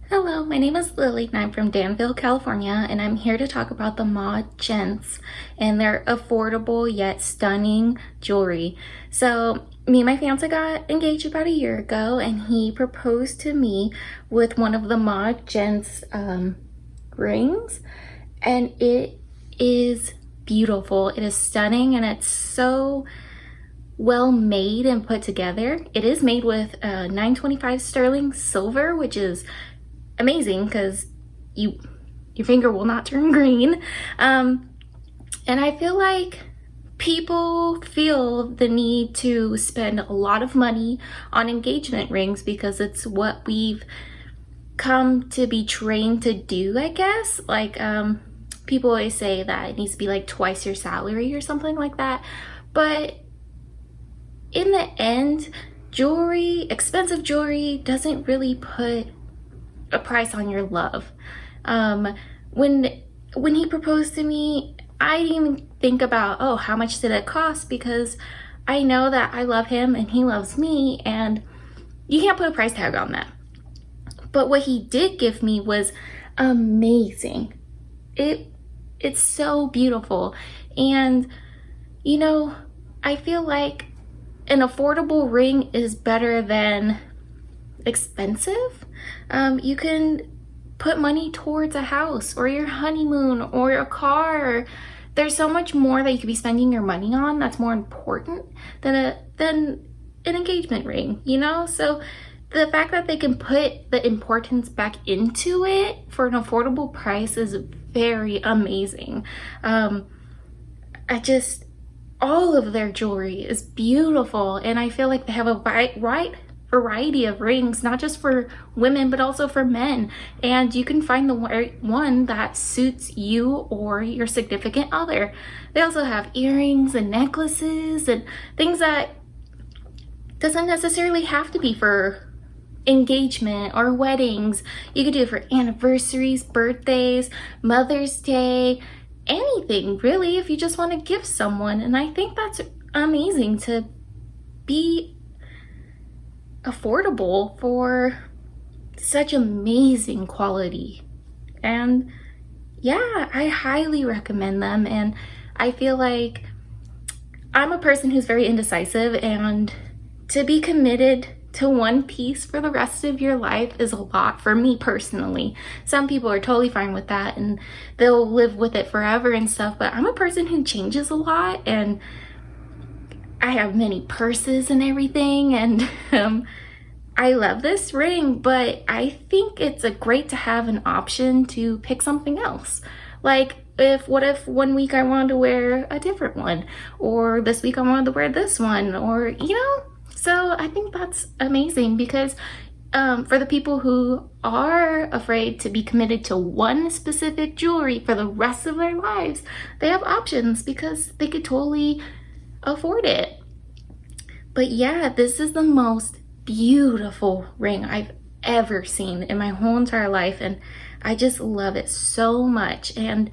Hello, my name is Lily and I'm from Danville, California, and I'm here to talk about the mod Gents and their affordable yet stunning jewelry. So, me and my fiance got engaged about a year ago, and he proposed to me with one of the mod Gents rings, and it is beautiful. It is stunning, and it's so well made and put together. It is made with 925 sterling silver, which is amazing because your finger will not turn green. And I feel like people feel the need to spend a lot of money on engagement rings because it's what we've come to be trained to do, I guess. Like people always say that it needs to be like twice your salary or something like that, but in the end, expensive jewelry doesn't really put a price on your love. When he proposed to me, I didn't even think about, oh, how much did it cost, because I know that I love him and he loves me, and you can't put a price tag on that. But what he did give me was amazing. It's so beautiful. And you know, I feel like an affordable ring is better than expensive. You can put money towards a house or your honeymoon or a car. There's so much more that you could be spending your money on that's more important than an engagement ring, you know? So the fact that they can put the importance back into it for an affordable price is very amazing. All of their jewelry is beautiful, and I feel like they have a right variety of rings, not just for women but also for men, and you can find the right one that suits you or your significant other. They also have earrings and necklaces and things that doesn't necessarily have to be for engagement or weddings. You could do it for anniversaries, birthdays, Mother's Day, anything really, if you just want to give someone. And I think that's amazing to be affordable for such amazing quality. And yeah, I highly recommend them. And I feel like I'm a person who's very indecisive, and to be committed to one piece for the rest of your life is a lot for me personally. Some people are totally fine with that and they'll live with it forever and stuff, but I'm a person who changes a lot, and I have many purses and everything, and I love this ring, but I think it's great to have an option to pick something else. Like, what if one week I wanted to wear a different one, or this week I wanted to wear this one, or you know? So I think that's amazing, because for the people who are afraid to be committed to one specific jewelry for the rest of their lives, they have options because they could totally afford it. But yeah, this is the most beautiful ring I've ever seen in my whole entire life, and I just love it so much. And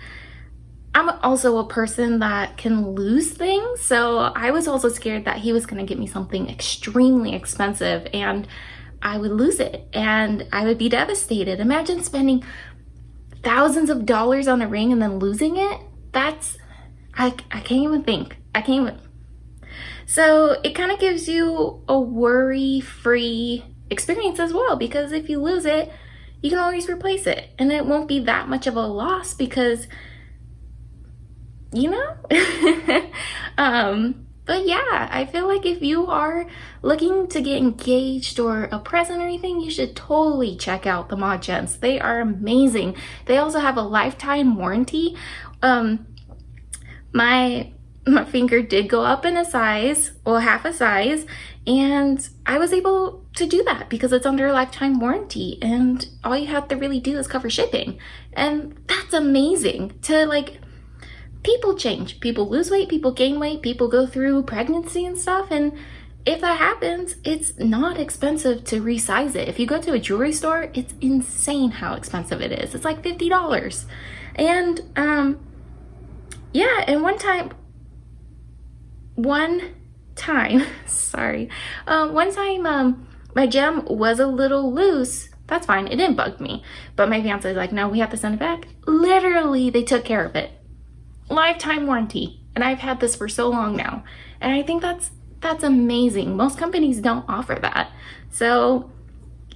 I'm also a person that can lose things, so I was also scared that he was going to get me something extremely expensive and I would lose it and I would be devastated. Imagine spending thousands of dollars on a ring and then losing it. I can't even think. I can't even. So it kind of gives you a worry-free experience as well, because if you lose it, you can always replace it and it won't be that much of a loss, because you know. But yeah, I feel like if you are looking to get engaged or a present or anything, you should totally check out the Mod Gents. They are amazing. They also have a lifetime warranty. My finger did go up in a size, well, half a size, and I was able to do that because it's under a lifetime warranty, and all you have to really do is cover shipping. And that's amazing. To like, people change, people lose weight, people gain weight, people go through pregnancy and stuff, and if that happens, it's not expensive to resize it. If you go to a jewelry store, it's insane how expensive it is. It's like $50. And yeah, and one time sorry, one time my gem was a little loose. That's fine. It didn't bug me. But my fiance is like, no, we have to send it back. Literally, they took care of it. Lifetime warranty. And I've had this for so long now. And I think that's amazing. Most companies don't offer that. So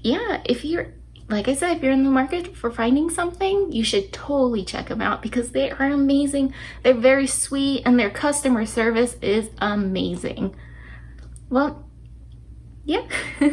yeah, if you're, like I said, if you're in the market for finding something, you should totally check them out because they are amazing. They're very sweet and their customer service is amazing. Well, yeah.